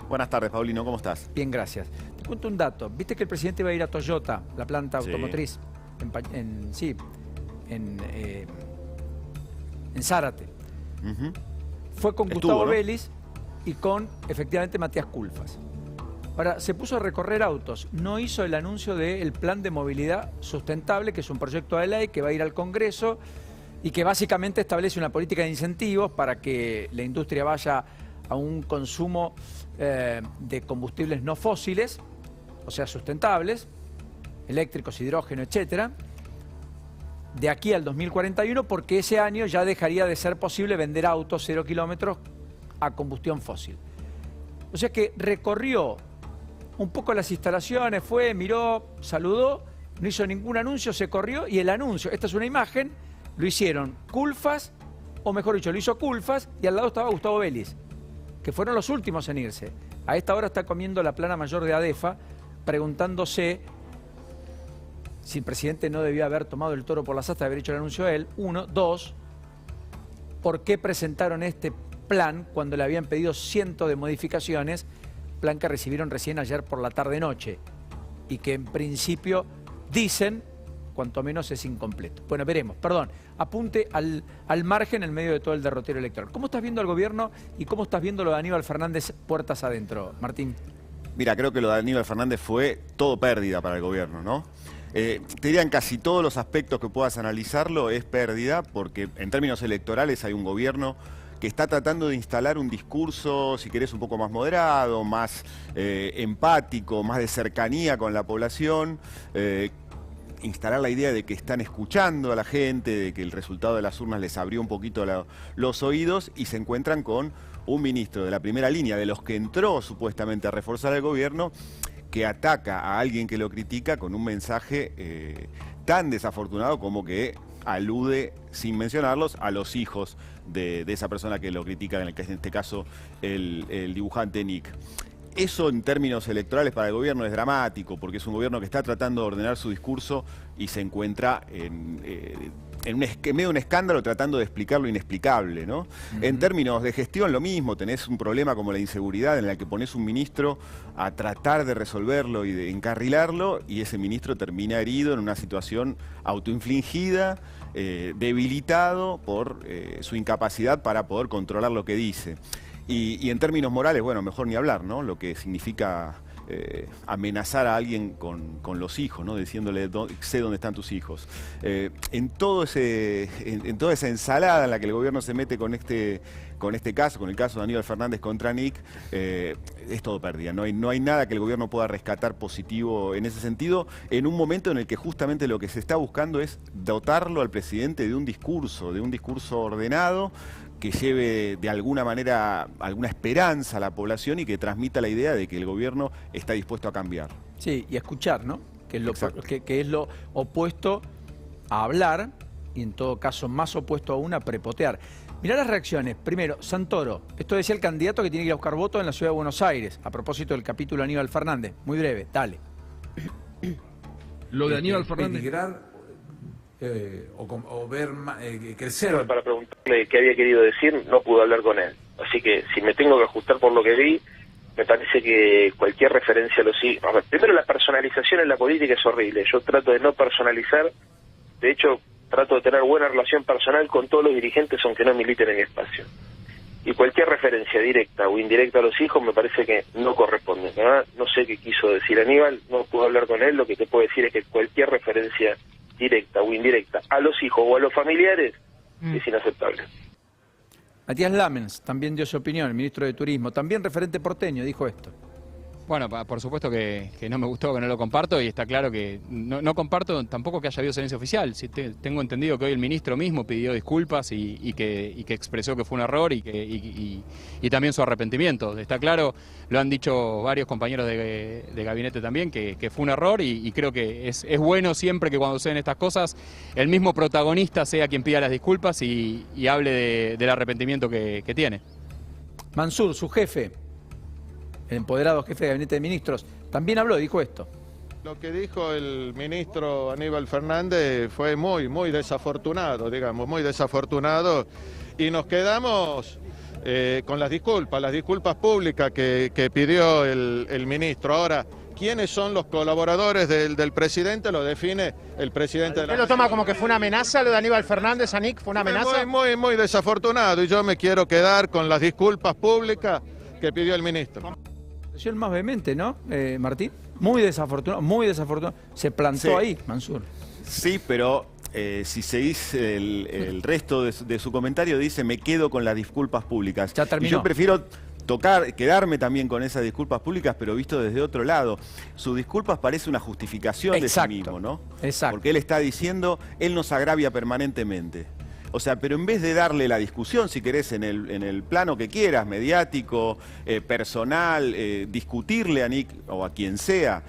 Buenas tardes, Paulino, ¿cómo estás? Bien, gracias. Te cuento un dato. ¿Viste que el presidente va a ir a Toyota, la planta Sí. automotriz, en Zárate? Fue con Gustavo ¿no? Vélez y con, efectivamente, Matías Culfas. Ahora, se puso a recorrer autos. No hizo el anuncio del Plan de Movilidad Sustentable, que es un proyecto de ley que va a ir al Congreso y que básicamente establece una política de incentivos para que la industria vaya a un consumo de combustibles no fósiles, o sea, sustentables, eléctricos, hidrógeno, etcétera, de aquí al 2041, porque ese año ya dejaría de ser posible vender autos 0 kilómetros a combustión fósil. O sea que recorrió un poco las instalaciones, fue, miró, saludó, no hizo ningún anuncio, se corrió y el anuncio, esta es una imagen, lo hicieron Culfas, o mejor dicho, lo hizo Culfas y al lado estaba Gustavo Vélez, que fueron los últimos en irse. A esta hora está comiendo la plana mayor de ADEFA, preguntándose si el presidente no debía haber tomado el toro por las astas de haber hecho el anuncio a él. Uno, dos, ¿por qué presentaron este plan cuando le habían pedido cientos de modificaciones? Plan que recibieron recién ayer por la tarde-noche y que en principio dicen, cuanto menos es incompleto. Bueno, veremos, perdón, apunte al margen en medio de todo el derrotero electoral. ¿Cómo estás viendo al gobierno y cómo estás viendo lo de Aníbal Fernández puertas adentro, Martín? Mira, creo que lo de Aníbal Fernández fue todo pérdida para el gobierno, ¿no? Te diría en casi todos los aspectos que puedas analizarlo es pérdida, porque en términos electorales hay un gobierno que está tratando de instalar un discurso, si querés, un poco más moderado, más empático, más de cercanía con la población, instalar la idea de que están escuchando a la gente, de que el resultado de las urnas les abrió un poquito los oídos y se encuentran con un ministro de la primera línea, de los que entró supuestamente a reforzar el gobierno, que ataca a alguien que lo critica con un mensaje tan desafortunado como que alude, sin mencionarlos, a los hijos de esa persona que lo critica, en este caso el dibujante Nick. Eso en términos electorales para el gobierno es dramático, porque es un gobierno que está tratando de ordenar su discurso y se encuentra en medio de un escándalo tratando de explicar lo inexplicable, ¿no? En términos de gestión lo mismo, tenés un problema como la inseguridad en la que pones un ministro a tratar de resolverlo y de encarrilarlo y ese ministro termina herido en una situación autoinfligida, debilitado por su incapacidad para poder controlar lo que dice. Y en términos morales, bueno, mejor ni hablar, ¿no? Lo que significa amenazar a alguien con los hijos, ¿no? Diciéndole, sé dónde están tus hijos. En toda esa ensalada en la que el gobierno se mete con este caso, con el caso de Aníbal Fernández contra Nick, es todo pérdida. No hay nada que el gobierno pueda rescatar positivo en ese sentido, en un momento en el que justamente lo que se está buscando es dotarlo al presidente de un discurso ordenado, que lleve de alguna manera alguna esperanza a la población y que transmita la idea de que el gobierno está dispuesto a cambiar. Sí, y a escuchar, ¿no? Que es lo opuesto a hablar y en todo caso más opuesto aún a prepotear. Mirá las reacciones. Primero, Santoro. Esto decía el candidato que tiene que ir a buscar votos en la ciudad de Buenos Aires, a propósito del capítulo Aníbal Fernández. Muy breve, dale. Lo de Aníbal Fernández. O ver crecer. Para preguntarle qué había querido decir, no pude hablar con él. Así que si me tengo que ajustar por lo que vi, me parece que cualquier referencia a los hijos... A ver, primero, la personalización en la política es horrible. Yo trato de no personalizar. De hecho, trato de tener buena relación personal con todos los dirigentes, aunque no militen en mi espacio. Y cualquier referencia directa o indirecta a los hijos me parece que no corresponde. No sé qué quiso decir Aníbal, no pude hablar con él. Lo que te puedo decir es que cualquier referencia directa o indirecta a los hijos o a los familiares es inaceptable. Matías Lamens también dio su opinión, el ministro de Turismo, también referente porteño, dijo esto. Bueno, por supuesto que no me gustó, que no lo comparto y está claro que no comparto tampoco que haya habido silencio oficial. Tengo entendido que hoy el ministro mismo pidió disculpas y que expresó que fue un error y también su arrepentimiento. Está claro, lo han dicho varios compañeros de gabinete también, que fue un error y creo que es bueno siempre que cuando se den estas cosas el mismo protagonista sea quien pida las disculpas y hable del arrepentimiento que tiene. Mansur, su jefe, el empoderado jefe de gabinete de ministros, también habló, dijo esto. Lo que dijo el ministro Aníbal Fernández fue muy desafortunado, digamos, muy desafortunado. Y nos quedamos con las disculpas públicas que pidió el ministro. Ahora, ¿quiénes son los colaboradores del presidente? Lo define el presidente de la ¿Usted lo toma como que fue una amenaza lo de Aníbal Fernández, Anik? ¿Fue una amenaza? Muy desafortunado, y yo me quiero quedar con las disculpas públicas que pidió el ministro. Es el más vehemente, ¿no, Martín? Muy desafortunado, muy desafortunado. Se plantó ahí, Mansur. Sí, pero si seguís el resto de su comentario, dice, me quedo con las disculpas públicas. Ya terminó. Y yo prefiero quedarme también con esas disculpas públicas, pero visto desde otro lado. Sus disculpas parece una justificación de sí mismo, ¿no? Exacto. Porque él está diciendo, él nos agravia permanentemente. O sea, pero en vez de darle la discusión, si querés, en el plano que quieras, mediático, personal, discutirle a Nick o a quien sea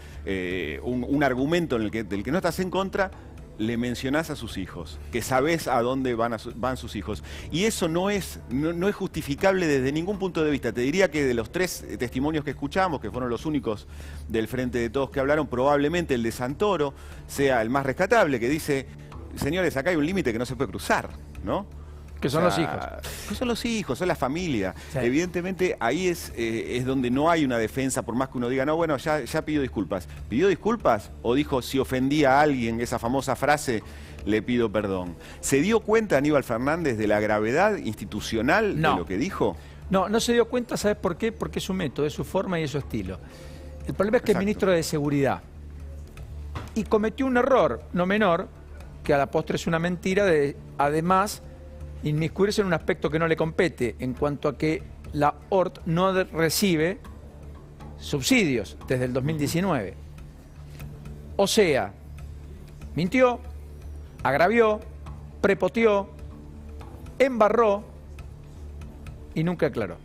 un argumento del que no estás en contra, le mencionás a sus hijos, que sabés a dónde van sus hijos. Y eso no es justificable desde ningún punto de vista. Te diría que de los 3 testimonios que escuchamos, que fueron los únicos del Frente de Todos que hablaron, probablemente el de Santoro sea el más rescatable, que dice, señores, acá hay un límite que no se puede cruzar, ¿no? Que son los hijos. Que son los hijos, son la familia. Sí. Evidentemente ahí es donde no hay una defensa, por más que uno diga, no, bueno, ya pidió disculpas. ¿Pidió disculpas o dijo, si ofendía a alguien, esa famosa frase, le pido perdón? ¿Se dio cuenta Aníbal Fernández de la gravedad institucional de lo que dijo? No se dio cuenta, ¿sabes por qué? Porque es su método, es su forma y es su estilo. El problema es que es ministro de Seguridad. Y cometió un error no menor, que a la postre es una mentira, de además inmiscuirse en un aspecto que no le compete, en cuanto a que la ORT no recibe subsidios desde el 2019. O sea, mintió, agravió, prepoteó, embarró y nunca aclaró.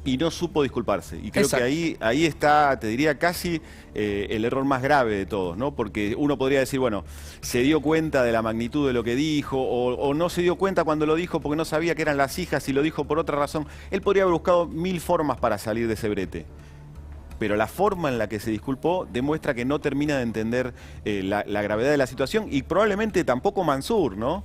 Y no supo disculparse. Y creo Exacto. que ahí está, te diría, casi el error más grave de todos, ¿no? Porque uno podría decir, bueno, se dio cuenta de la magnitud de lo que dijo, o no se dio cuenta cuando lo dijo porque no sabía que eran las hijas y lo dijo por otra razón. Él podría haber buscado 1000 formas para salir de ese brete. Pero la forma en la que se disculpó demuestra que no termina de entender la gravedad de la situación, y probablemente tampoco Mansur, ¿no?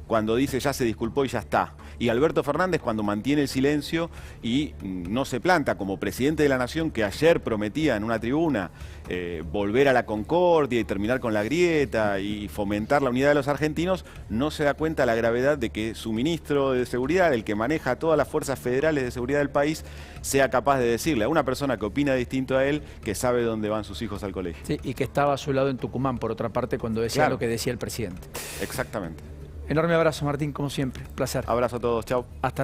Cuando dice ya se disculpó y ya está. Y Alberto Fernández cuando mantiene el silencio y no se planta como presidente de la Nación, que ayer prometía en una tribuna volver a la concordia y terminar con la grieta y fomentar la unidad de los argentinos, no se da cuenta de la gravedad de que su ministro de Seguridad, el que maneja todas las fuerzas federales de seguridad del país, sea capaz de decirle a una persona que opina distinto a él que sabe dónde van sus hijos al colegio. Sí, y que estaba a su lado en Tucumán, por otra parte, cuando decía lo que decía el presidente. Exactamente. Enorme abrazo, Martín, como siempre. Placer. Abrazo a todos, chao. Hasta la